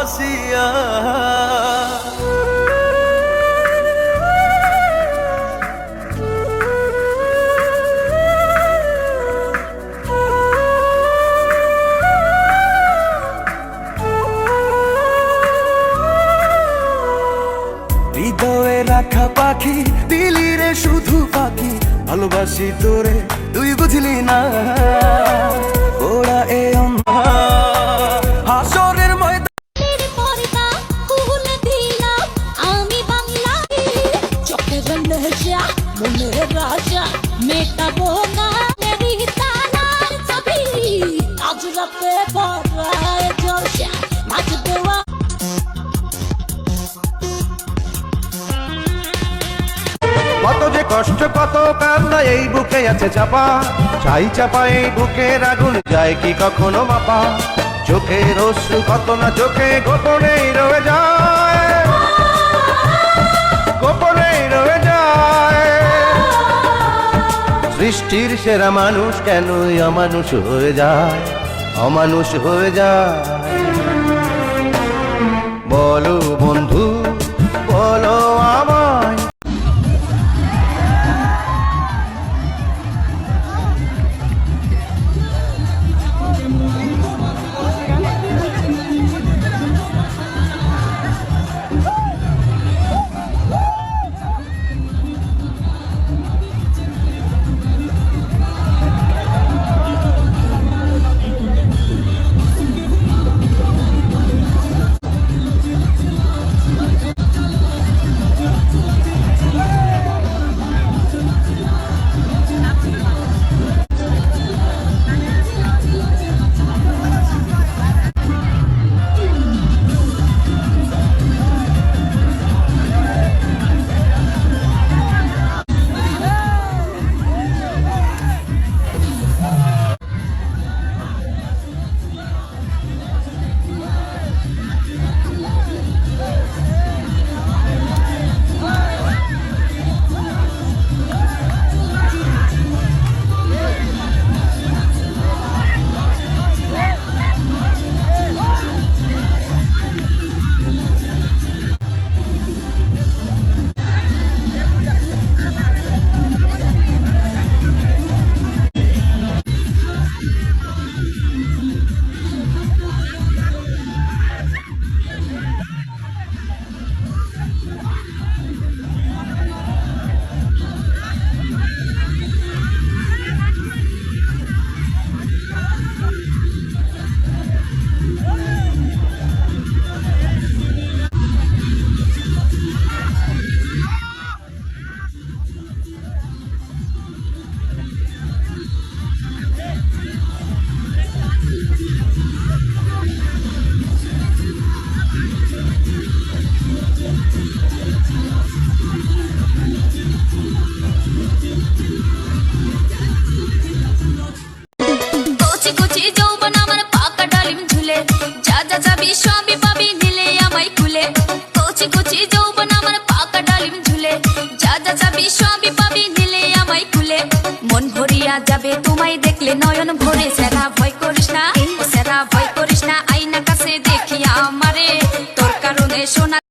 ভালোবাসিয়া। হৃদয়ে রাখা পাখি দিলি রে শুধু পাখি, ভালোবাসি তোরে তুই বুঝলি না। ওরা এ হাসরের ময়দানের পর্দা খুলে দিলাম আমি বাংলা, চোখের নেশা মনের রাজা মেটাবো না মেরি তারার ছবি, আজ রাতে ভরায় জলসা নাচ দেওয়া। কত যে কষ্ট কত কান্না এই বুকে আছে চাপা, চাই চাপা এই বুকের আগুন যায় কি কখনো মাপা। চোখের অশ্রু কত না চোখে গোপনেই রয়ে যায়, গোপনেই রয়ে যায়। সৃষ্টির সেরা মানুষ কেনই অমানুষ হয়ে যায়, অমানুষ হয়ে যায়। বলো বন্ধু বলো আমায়। যাবে তোমায় দেখলে নয়ন ভরে, সেরা ভয় করিস না, ও সেরা ভয়